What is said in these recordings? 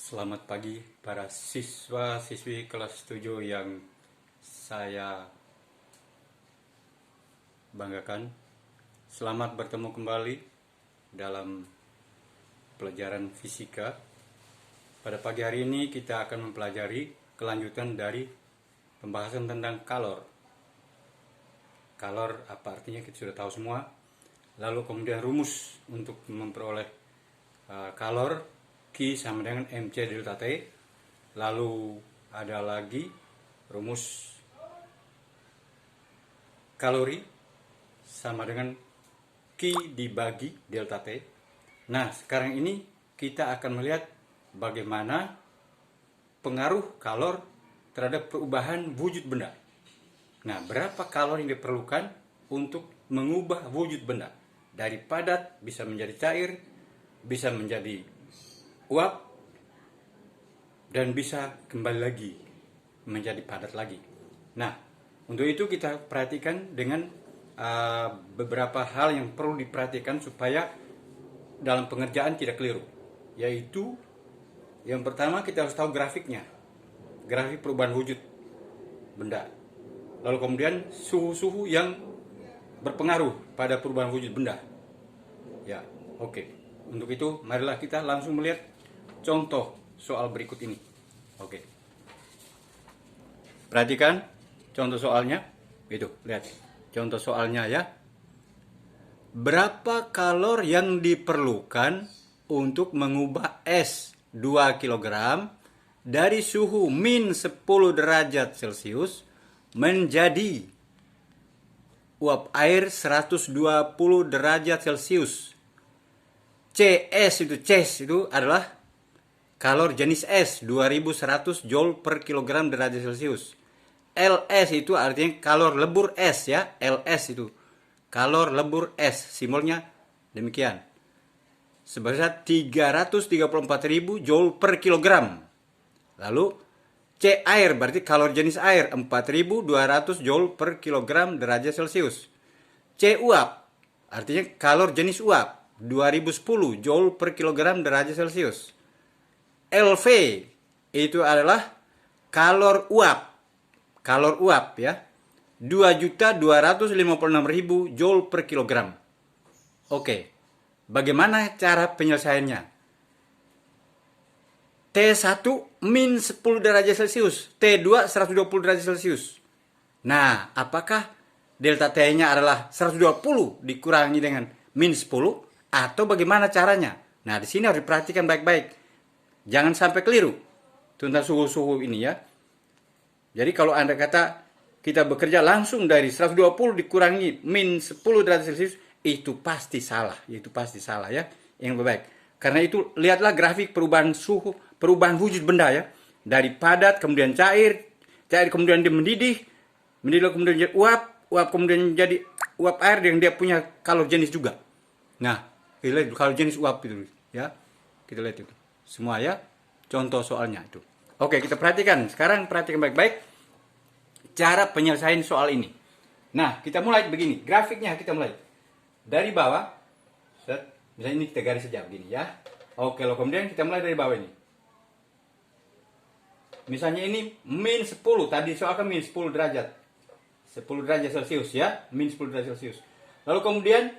Selamat pagi para siswa-siswi kelas 7 yang saya banggakan. Selamat bertemu kembali dalam pelajaran fisika. Pada pagi hari ini kita akan mempelajari kelanjutan dari pembahasan tentang kalor. Kalor apa artinya kita sudah tahu semua. Lalu kemudian rumus untuk memperoleh kalor, Q sama dengan MC delta T. Lalu ada lagi rumus kalori sama dengan Q dibagi delta T. Nah, sekarang ini kita akan melihat bagaimana pengaruh kalor terhadap perubahan wujud benda. Nah, berapa kalori yang diperlukan untuk mengubah wujud benda dari padat bisa menjadi cair, bisa menjadi uap, dan bisa kembali lagi menjadi padat lagi. Nah, untuk itu kita perhatikan dengan beberapa hal yang perlu diperhatikan supaya dalam pengerjaan tidak keliru. Yaitu, yang pertama kita harus tahu grafiknya, grafik perubahan wujud benda. Lalu kemudian suhu-suhu yang berpengaruh pada perubahan wujud benda. Ya, oke. Untuk itu, marilah kita langsung melihat contoh soal berikut ini. Oke. Perhatikan contoh soalnya. Itu, lihat. Contoh soalnya ya. Berapa kalor yang diperlukan untuk mengubah es 2 kg dari suhu min 10 derajat Celcius menjadi uap air 120 derajat Celcius. CS itu adalah kalor jenis es 2100 Joule per kilogram derajat Celcius. LS itu artinya kalor lebur es ya. LS itu kalor lebur es, simbolnya demikian. Sebesar 334.000 Joule per kilogram. Lalu C air berarti kalor jenis air 4200 Joule per kilogram derajat Celcius. C uap artinya kalor jenis uap 2010 Joule per kilogram derajat Celcius. LV itu adalah kalor uap ya, 2.256.000 Joule per kilogram. Oke, bagaimana cara penyelesaiannya? T1 min 10 derajat Celcius, T2 120 derajat Celcius. Nah, apakah delta T-nya adalah 120 dikurangi dengan min 10 atau bagaimana caranya? Nah, di sini harus diperhatikan baik-baik. Jangan sampai keliru tentang suhu-suhu ini ya. Jadi kalau Anda kata kita bekerja langsung dari 120 dikurangi min 10 derajat Celcius, itu pasti salah. Itu pasti salah ya. Yang baik. Karena itu lihatlah grafik perubahan suhu, perubahan wujud benda ya. Dari padat kemudian cair, cair kemudian dia mendidih kemudian jadi uap kemudian jadi uap air yang dia punya kalor jenis juga. Nah, kita lihat kalor jenis uap itu ya. Kita lihat itu. Semua ya, contoh soalnya itu. Oke, kita perhatikan. Sekarang perhatikan baik-baik cara penyelesaian soal ini. Nah, kita mulai begini. Grafiknya kita mulai dari bawah. Misalnya ini kita garis saja begini ya. Oke, lalu kemudian kita mulai dari bawah ini. Misalnya ini min 10. Tadi soal kan min 10 derajat. 10 derajat Celcius ya. Min 10 derajat Celcius. Lalu kemudian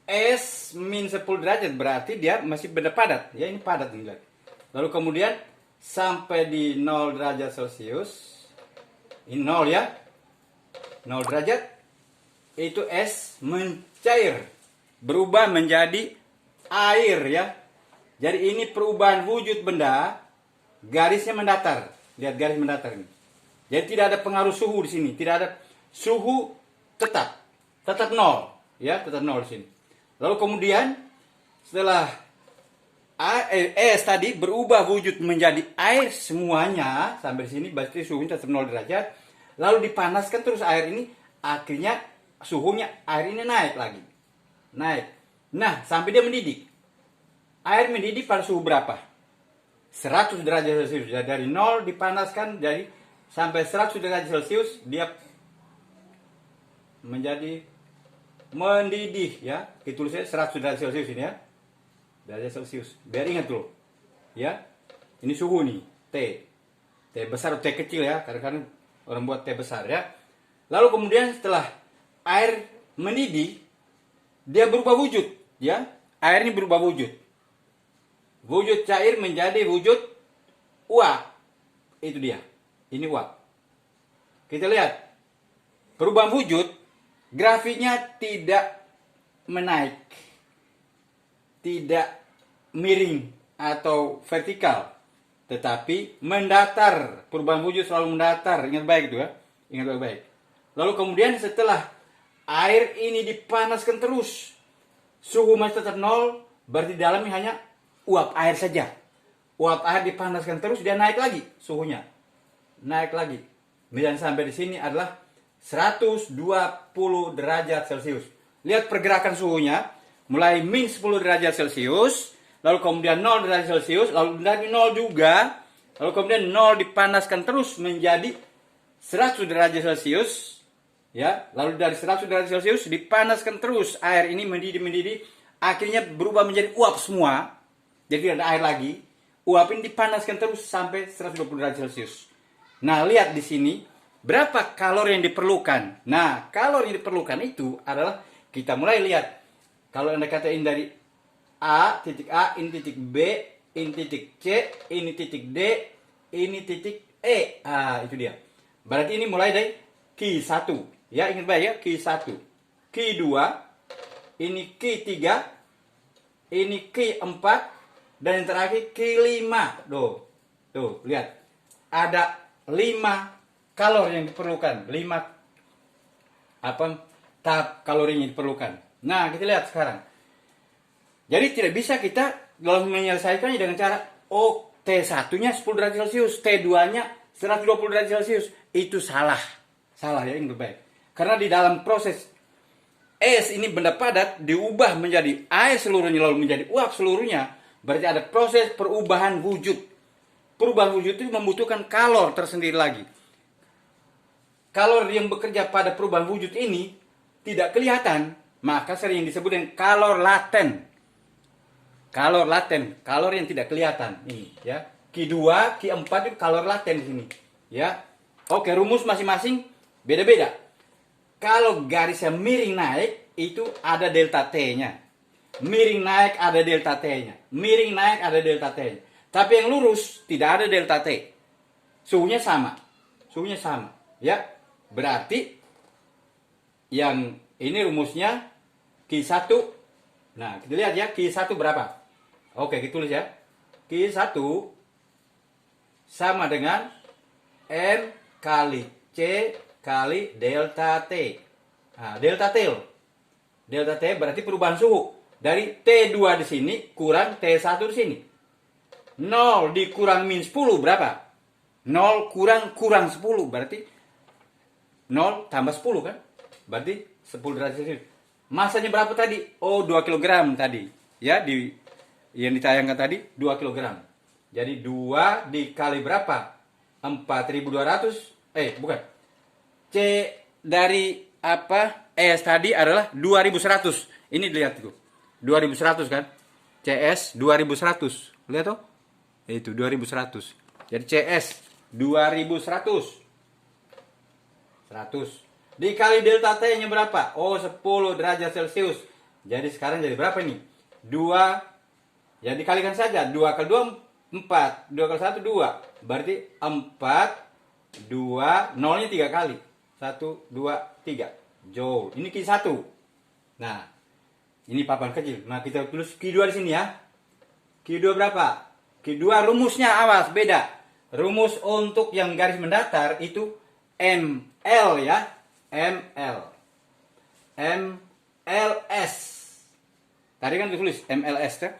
es min 10 derajat berarti dia masih benda padat. Ya, ini padat nih. Lalu kemudian sampai di 0 derajat Celcius. Ini 0 ya. 0 derajat. Itu es mencair. Berubah menjadi air ya. Jadi ini perubahan wujud benda. Garisnya mendatar. Lihat garis mendatar ini. Jadi tidak ada pengaruh suhu di sini. Tidak ada suhu tetap. Tetap 0. Ya, tetap 0 di sini. Lalu kemudian setelah es tadi berubah wujud menjadi air semuanya sampai sini berarti suhunya tetap 0 derajat. Lalu dipanaskan terus air ini, akhirnya suhunya air ini naik lagi. Naik. Nah, sampai dia mendidih. Air mendidih pada suhu berapa? 100 derajat Celcius. Jadi dari 0 dipanaskan jadi sampai 100 derajat Celcius dia menjadi mendidih ya. Ditulisnya 100 derajat Celcius ini ya. Derajat Celcius. Biar ingat dulu. Ya. Ini suhu nih, T. T besar atau T kecil ya, kadang-kadang orang buat T besar ya. Lalu kemudian setelah air mendidih, dia berubah wujud ya. Air ini berubah wujud. Wujud cair menjadi wujud uap. Itu dia. Ini uap. Kita lihat. Perubahan wujud, grafiknya tidak menaik. Tidak miring atau vertikal. Tetapi mendatar. Perubahan wujud selalu mendatar. Ingat baik itu ya. Ingat baik-baik. Lalu kemudian setelah air ini dipanaskan terus, suhu masih tetap 0, berarti di dalamnya hanya uap air saja. Uap air dipanaskan terus, dia naik lagi suhunya. Naik lagi. Dan sampai di sini adalah 120 derajat Celcius. Lihat pergerakan suhunya. Mulai min 10 derajat Celcius. Lalu kemudian 0 derajat Celcius. Lalu dari 0 juga. Lalu kemudian 0 dipanaskan terus menjadi 100 derajat Celcius. Ya, lalu dari 100 derajat Celcius dipanaskan terus. Air ini mendidih. Akhirnya berubah menjadi uap semua. Jadi tidak ada air lagi. Uap ini dipanaskan terus sampai 120 derajat Celcius. Nah, lihat di sini berapa kalori yang diperlukan. Nah, kalori yang diperlukan itu adalah kita mulai lihat. Kalau Anda katain dari A, ini titik B, ini titik C, ini titik D, ini titik E. Itu dia. Berarti ini mulai dari Q1. Ya, ingat baik ya, Q1. Q2, ini Q3, ini Q4, dan yang terakhir Q5. Tuh, lihat. Ada 5 kalori yang diperlukan. 5 tahap kalorinya diperlukan. Nah, kita lihat sekarang. Jadi tidak bisa kita dalam menyelesaikannya dengan cara T1-nya 10 derajat Celcius, T2-nya 120 derajat Celcius. Itu salah. Salah ya, ini baik. Karena di dalam proses es ini benda padat diubah menjadi air seluruhnya lalu menjadi uap seluruhnya. Berarti ada proses perubahan wujud. Perubahan wujud itu membutuhkan kalor tersendiri lagi. Kalor yang bekerja pada perubahan wujud ini tidak kelihatan, maka sering disebut dengan kalor laten. Kalor laten, kalor yang tidak kelihatan. Ini ya. Q2, Q4 itu kalor laten di sini. Ya. Oke, rumus masing-masing beda-beda. Kalau garisnya miring naik, itu ada delta T-nya. Miring naik ada delta T-nya. Miring naik ada delta T-nya. Tapi yang lurus tidak ada delta T. Suhunya sama. Suhunya sama. Ya. Berarti yang ini rumusnya Q1. Nah, kita lihat ya Q1 berapa. Oke, kita tulis ya. Q1 sama dengan M kali C kali delta T. Nah, delta T. Delta T berarti perubahan suhu. Dari T2 di sini kurang T1 di sini. 0 dikurang min 10 berapa? 0 kurang 10 berarti 0 tambah 10 kan? Berarti 10 derajat Celcius. Masanya berapa tadi? 2 kg tadi. Ya, yang ditayangkan tadi 2 kg. Jadi 2 dikali berapa? 4.200. Bukan. C dari S tadi adalah 2100. Ini dilihat itu. 2100 kan? CS 2100. Lihat tuh. Itu 2100. Jadi CS 2100. 100. Dikali delta T-nya berapa? 10 derajat Celcius. Jadi sekarang jadi berapa nih? 2. Ya dikalikan saja. 2 kali 2 4. 2 kali 1 2. Berarti 4 2 0-nya 3 kali. 1 2 3 joule. Ini Q1. Nah, ini papan kecil. Nah, kita tulis Q2 di sini ya. Q2 berapa? Q2 rumusnya awas beda. Rumus untuk yang garis mendatar itu ML ya. MLS. Tadi kan ditulis MLS ya.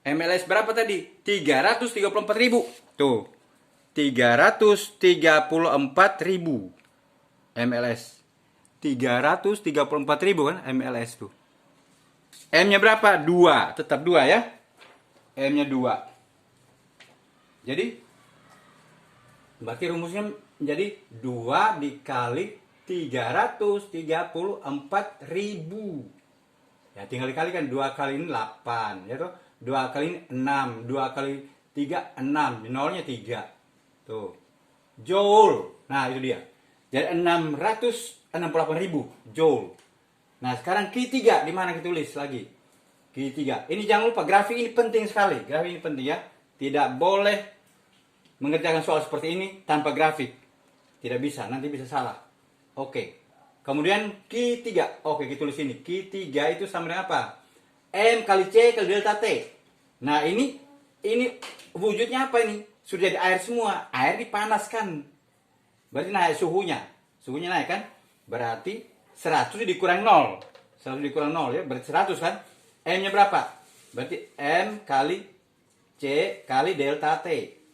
MLS berapa tadi? 334.000. Tuh. 334.000. MLS. 334.000 kan MLS tuh. M-nya berapa? 2. Tetap 2 ya. M-nya 2. Jadi berarti rumusnya menjadi 2 dikali 334.000. Ya tinggal dikalikan. 2 kali ini 8 ya toh. 2 kali ini 6. 2 kali 3, 6. Nolnya 3. Tuh. Joule. Nah, itu dia. Jadi 668.000 joule. Nah, sekarang Q3 di mana kita tulis lagi? Q3. Ini jangan lupa, grafik ini penting sekali. Grafik ini penting ya. Tidak boleh mengerjakan soal seperti ini tanpa grafik. Tidak bisa, nanti bisa salah. Oke. Kemudian Q3. Oke, kita tulis ini. Q3 itu sama dengan apa? M kali C kali delta T. Nah, ini wujudnya apa ini? Sudah jadi air semua. Air dipanaskan. Berarti naik suhunya. Suhunya naik kan? Berarti 100 dikurang 0. 100 dikurang 0 ya. Berarti 100 kan? M-nya berapa? Berarti M kali C kali delta T.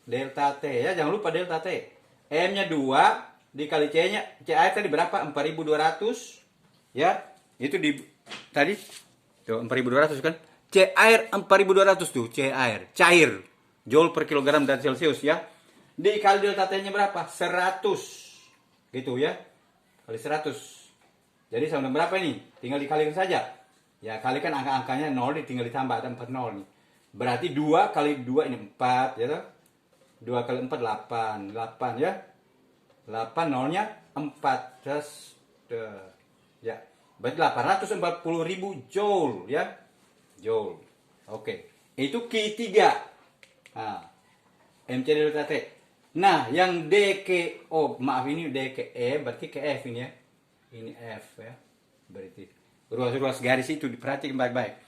Delta T ya. Jangan lupa delta T. M-nya 2 dikali C-nya. C air tadi berapa? 4.200. Ya. Itu di tadi. Tuh 4.200 kan? C air 4.200 tuh. C air. Cair. Joule per kilogram derajat Celcius ya. Dikali delta T-nya berapa? 100. Gitu ya. Kali 100. Jadi sama dengan berapa ini? Tinggal dikalikan saja. Ya, kalikan angka-angkanya 0, tinggal ditambah. Ada 4 0 nih. Berarti 2 kali 2 ini 4. Ya, 2 kali 4, 8. 8 ya. 8 nolnya 4. Ya. Berarti 840.000 joule ya. Joule. Oke. Itu Q3. Nah, MC delta T. Nah, yang maaf ini DKE berarti ke F ini ya. Ini F ya. Berarti ruas-ruas garis itu diperhatikan baik-baik.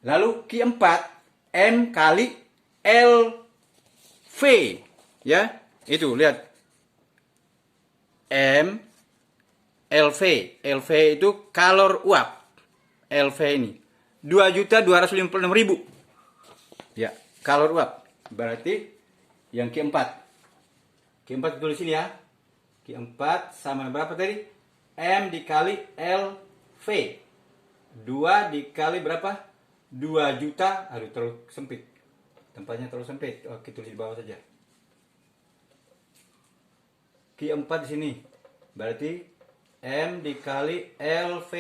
Lalu Q4 M kali LV ya. Itu lihat. M LV. LV itu kalor uap. LV ini 2.256.000. Ya, kalor uap. Berarti yang Q4. Q4 tulis sini ya. Q4 sama berapa tadi? M dikali LV. 2 dikali berapa? 2 juta. Aduh, terlalu sempit. Tempatnya terlalu sempit. Oke, tulis di bawah saja. Q4 di sini. Berarti M dikali LV.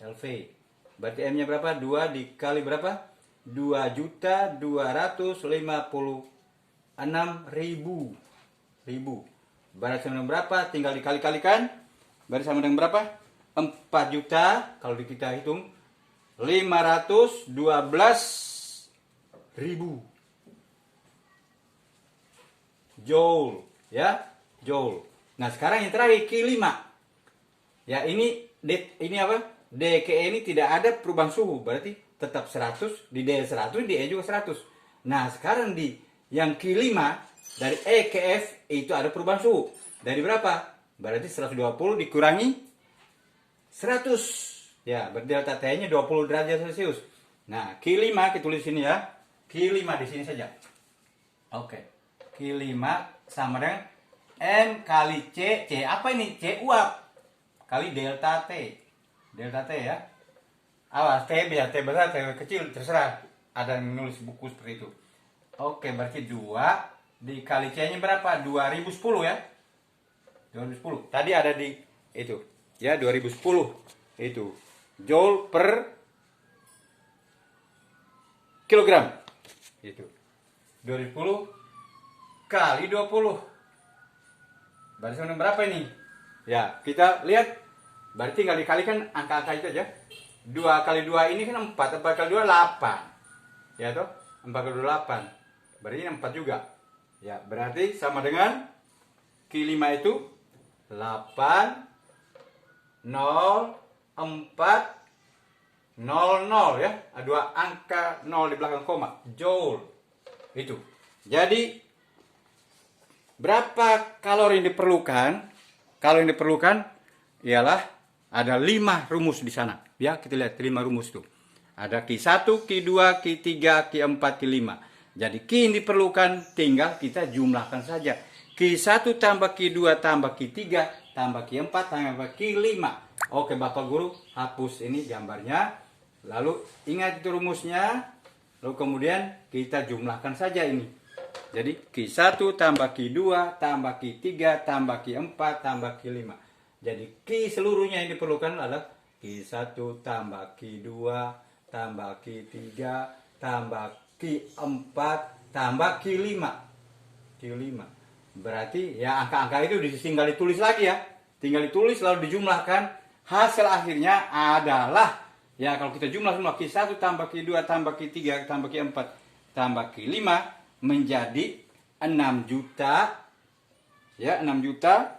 LV. Berarti M-nya berapa? 2 dikali berapa? 2.256.000. Berarti sama dengan berapa? Tinggal dikali-kalikan. Berarti sama dengan berapa? 4 juta. Kalau kita hitung 512.000 joule. Ya, joule. Nah, sekarang yang terakhir Q5. Ya, ini apa? DKE ini tidak ada perubahan suhu. Berarti tetap 100, di D 100, di E juga 100. Nah, sekarang di yang Q5 dari E ke F itu ada perubahan suhu. Dari berapa? Berarti 120 dikurangi 100. Ya, berarti delta T-nya 20 derajat Celcius. Nah, Q5 kita tulis sini ya. Q5 di sini saja. Oke. Q5 sama dengan M kali C. C apa ini? C uap kali delta T. Delta T ya. Awas, T biar T besar, T kecil, terserah. Ada yang menulis buku seperti itu. Oke, berarti 2 dikali C-nya berapa? 2010 ya. 2010. Tadi ada di itu. Ya, 2010. Itu. Joule per kilogram. Itu. 2010 kali 20. Berarti sama berapa ini? Ya, kita lihat. Berarti tinggal dikalikan angka-angka itu aja. 2 kali 2 ini kan 4. 4 kali 2, 8. Ya toh? 4 kali 2, 8. Berarti ini 4 juga. Ya, berarti sama dengan Q5 itu 8, 0, 4, 0, 0 ya. Ada 2 angka 0 di belakang koma. Joule. Itu. Jadi, berapa kalori yang diperlukan? Kalau yang diperlukan ialah ada 5 rumus di sana. Ya, kita lihat 5 rumus tuh. Ada Q1, Q2, Q3, Q4, Q5. Jadi Q yang diperlukan tinggal kita jumlahkan saja. Q1 tambah Q2 tambah Q3 tambah Q4 tambah Q5. Oke, Bapak Guru, hapus ini gambarnya. Lalu ingat itu rumusnya. Lalu kemudian kita jumlahkan saja ini. Jadi Q1 tambah Q2 tambah Q3 tambah Q4 tambah Q5. Jadi Q seluruhnya yang diperlukan adalah Q1 tambah Q2 tambah Q3 tambah Q4 tambah Q5. Berarti ya angka-angka itu tinggal ditulis lagi ya. Tinggal ditulis lalu dijumlahkan. Hasil akhirnya adalah, ya kalau kita jumlah semua Q1 tambah Q2 tambah Q3 tambah Q4 tambah Q5 menjadi 6 juta, ya 6 juta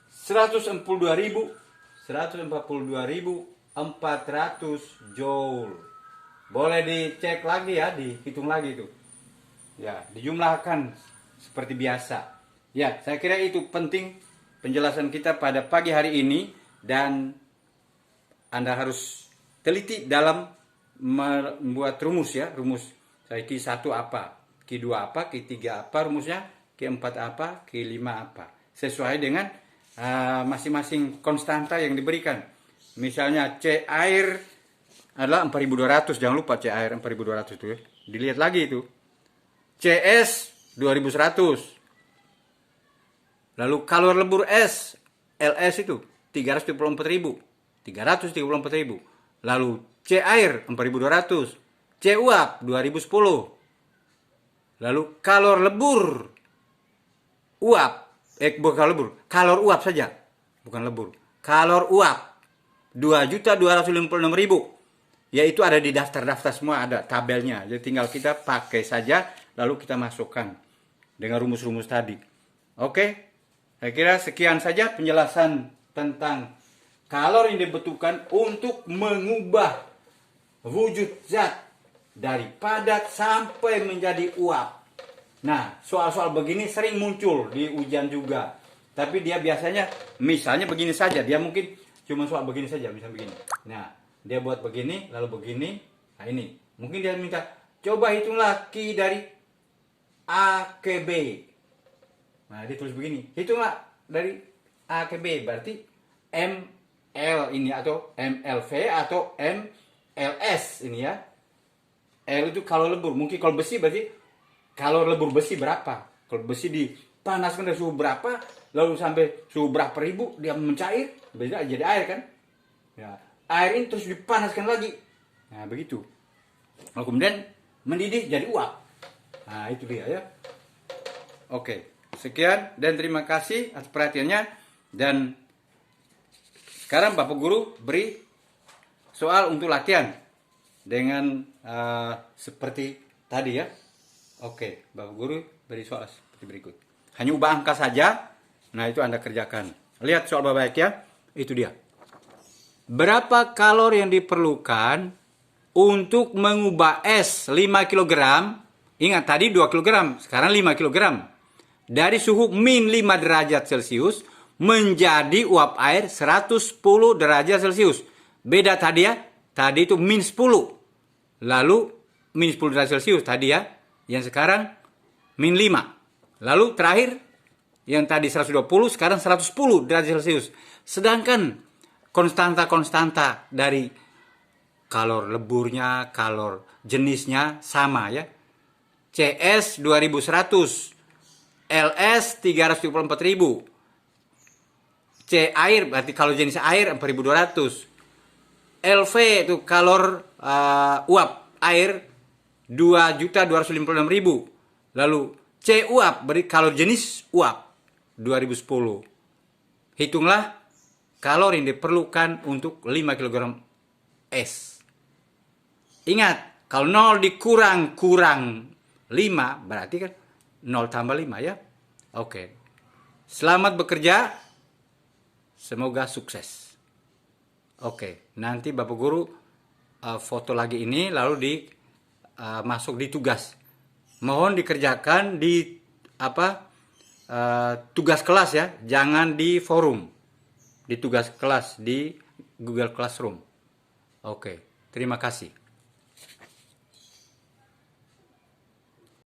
142.400 joule. Boleh dicek lagi ya, dihitung lagi itu. Ya, dijumlahkan seperti biasa. Ya, saya kira itu penting penjelasan kita pada pagi hari ini, dan Anda harus teliti dalam membuat rumus ya, rumus. Saya Q1 apa, Q2 apa, Q3 apa rumusnya, Q4 apa, Q5 apa. Sesuai dengan masing-masing konstanta yang diberikan. Misalnya C air adalah 4200, jangan lupa C air 4200 itu ya. Dilihat lagi itu. CS 2100. Lalu kalor lebur S, LS itu 334.000. Lalu C air 4200, C uap 2010. Lalu kalor lebur uap, bukan kalor lebur, kalor uap saja, bukan lebur. Kalor uap 2.256.000. Yaitu ada di daftar-daftar semua, ada tabelnya. Jadi tinggal kita pakai saja, lalu kita masukkan dengan rumus-rumus tadi. Oke, saya kira sekian saja penjelasan tentang kalor yang dibutuhkan untuk mengubah wujud zat dari padat sampai menjadi uap. Nah, soal-soal begini sering muncul di ujian juga. Tapi dia biasanya, misalnya begini saja, dia mungkin cuma soal begini saja, misalnya begini. Nah, dia buat begini, lalu begini. Nah ini, mungkin dia minta, coba hitunglah Q dari A ke B. Nah, dia tulis begini, hitunglah dari A ke B, berarti ML ini, atau MLV, atau MLS ini ya. L itu kalor lebur, mungkin kalau besi berarti kalor lebur besi berapa. Kalau besi dipanaskan dari suhu berapa, lalu sampai suhu berapa ribu, dia mencair, beda jadi air kan. Ya. Air ini terus dipanaskan lagi. Nah, begitu. Lalu kemudian mendidih jadi uap. Nah, itu dia ya. Oke. Sekian dan terima kasih atas perhatiannya. Dan sekarang Bapak Guru beri soal untuk latihan dengan seperti tadi ya. Oke, Bapak Guru beri soal seperti berikut. Hanya ubah angka saja. Nah, itu Anda kerjakan. Lihat soal baik-baik ya. Itu dia. Berapa kalor yang diperlukan untuk mengubah es 5 kg, ingat tadi 2 kg, sekarang 5 kg, dari suhu min 5 derajat Celcius menjadi uap air 110 derajat Celcius. Beda tadi ya, tadi itu min 10, lalu min 10 derajat Celcius tadi ya, yang sekarang min 5. Lalu terakhir, yang tadi 120, sekarang 110 derajat Celcius. Sedangkan konstanta-konstanta dari kalor leburnya, kalor jenisnya sama ya. CS 2100, LS 334.000. C air berarti kalor jenis air 4200. LV itu kalor uap air 2.256.000. Lalu C uap berarti kalor jenis uap 2010. Hitunglah kalori yang diperlukan untuk 5 kg es. Ingat, kalau 0 dikurang 5, berarti kan 0 tambah 5 ya. Oke. Selamat bekerja. Semoga sukses. Oke, nanti Bapak Guru foto lagi ini lalu masuk di tugas. Mohon dikerjakan di tugas kelas ya, jangan di forum. Di tugas kelas di Google Classroom. Oke, terima kasih.